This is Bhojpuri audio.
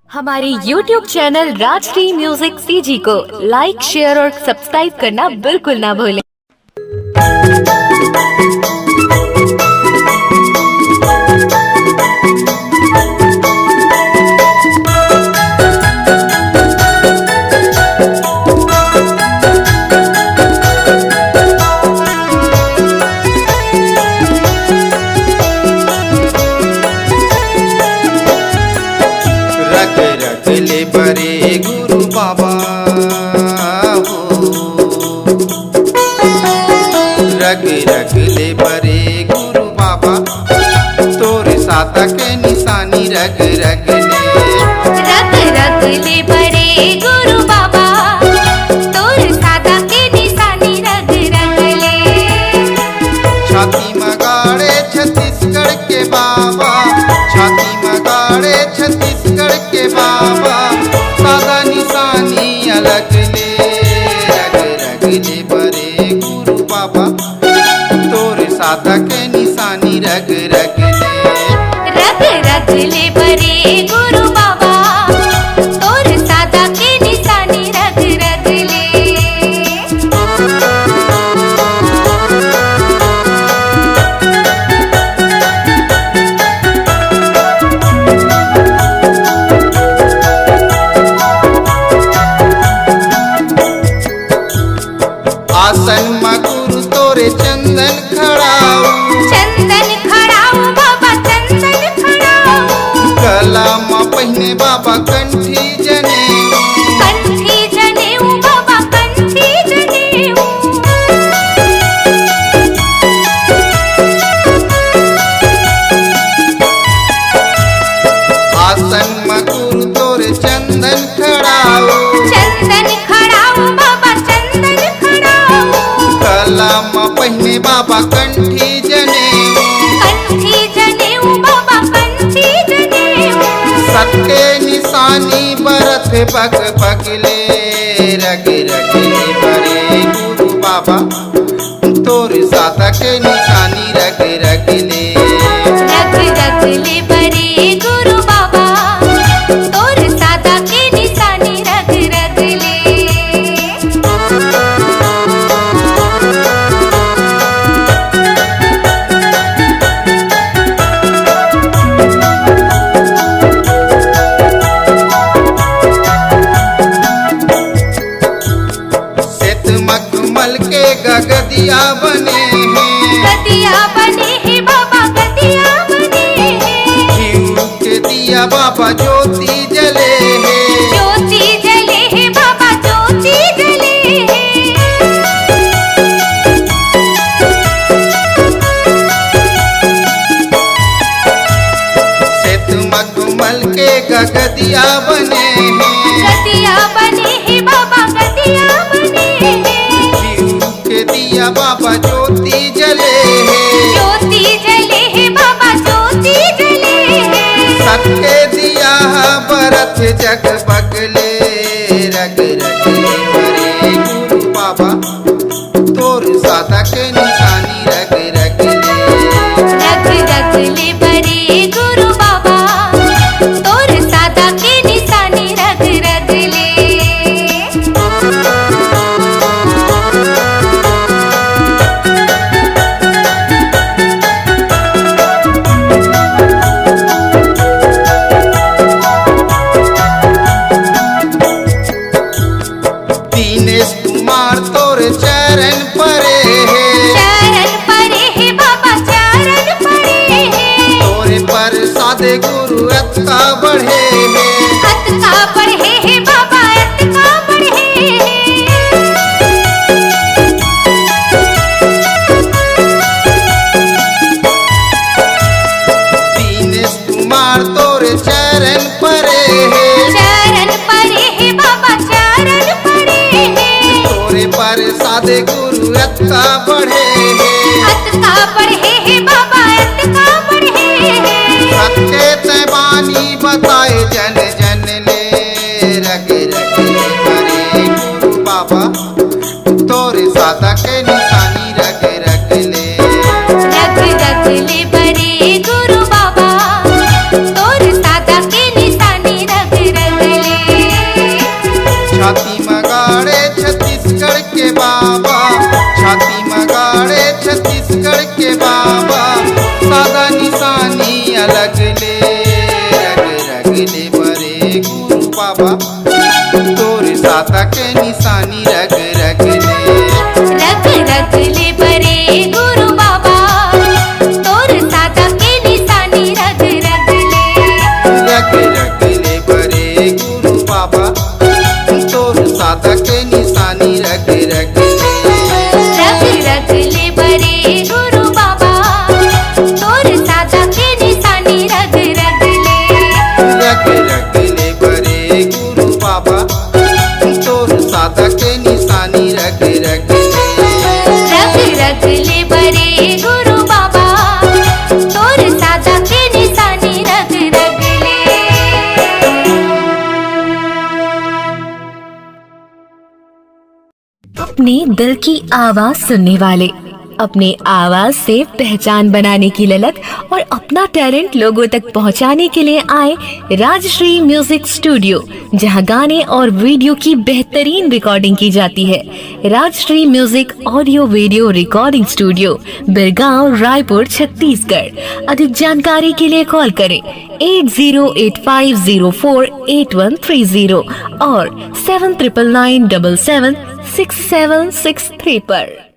हमारे YouTube channel Rajshri music CG को लाइक, शेयर और सब्सक्राइब करना बिल्कुल ना भूलें। रख ले बरे गुरु बाबा हो, रख ले बरे गुरु बाबा, तोरे साता के निशानी रख ले बरे गुरु बाबा, तोरे साता के निशानी रख ले। छाती मगाड़े छत्तीसगढ़ के बाबा, छाती मगाड़े छत्तीसगढ़ के बाबा, सादा निशानी अलग ले रख ले बरे गुरु बाबा, तोरे सादा के निशानी रख ले बरे गुरु बाबा, तोरे साता के निशानी रख ले। आसन में गुरु तोरे चंदन खड़ाऊ, चंदन खड़ाऊ बाबा, चंदन खड़ाऊ। गला में पहने बाबा कंठी जनेऊ, कंठी जनेऊ बाबा, कंठी जनेऊ। आसन में गुरु तोरे चंदन खड़ाऊ, चंदन खड़ाऊ बाबा, चंदन खड़ाऊ। गला में पहने बाबा कंठी जनेऊ, कंठी जनेऊ बाबा, कंठी जनेऊ। सबके निशानी बरत पग पगले रग ले बरे गुरु बाबा, तोरे साता के निशानी रग ले बरे गुरु बाबा, तोरे साता के निशानी रख ले। श्वेत मखमल के गगदिया बने हैं, गदिया बने हैं बाबा, गदिया बने हैं। घीव के दिया बाबा ज्योति जले है, ज्योति जले हैं बाबा, ज्योति जले हैं। श्वेत मखमल के गगदिया बने हैं, गदिया बने हैं बाबा, गदिया बने हैं। घीव के दिया बाबा ज्योति जले है, ज्योति जले हैं बाबा, ज्योति जले हैं। सबके दिया बरत जग पगले रग ले बरे गुरु बाबा, तोर साता के निशानी रग ले बरे गुरु बाबा, तोरे साता के निशानी रख ले। रगले बरे गुरु बाबा तोरे सादा के निशानी रग रगले रग रग ले बरे गुरु बाबा तोर सादा के निशानी रग रग ले रग रगले बरे गुरु बाबा तोरे सादा के निशानी रग रगले रग रग ले बरे गुरु बाबा तोर सादा के निशानी रग रग ले रग रगले बरे गुरु बाबा तोरे सादा के निशानी रग रगले रग रग ले बरे गुरु बाबा तोर सादा के निशानी रग रग ले। अपने दिल की आवाज सुनने वाले, अपने आवाज से पहचान बनाने की ललक और अपना टैलेंट लोगों तक पहुंचाने के लिए आए राजश्री म्यूजिक स्टूडियो, जहां गाने और वीडियो की बेहतरीन रिकॉर्डिंग की जाती है। Rajshri music audio video recording studio, Birgaon, Raipur, Chhattisgarh. अधिक जानकारी के लिए कॉल करें 8085048130 और 7999776763 पर।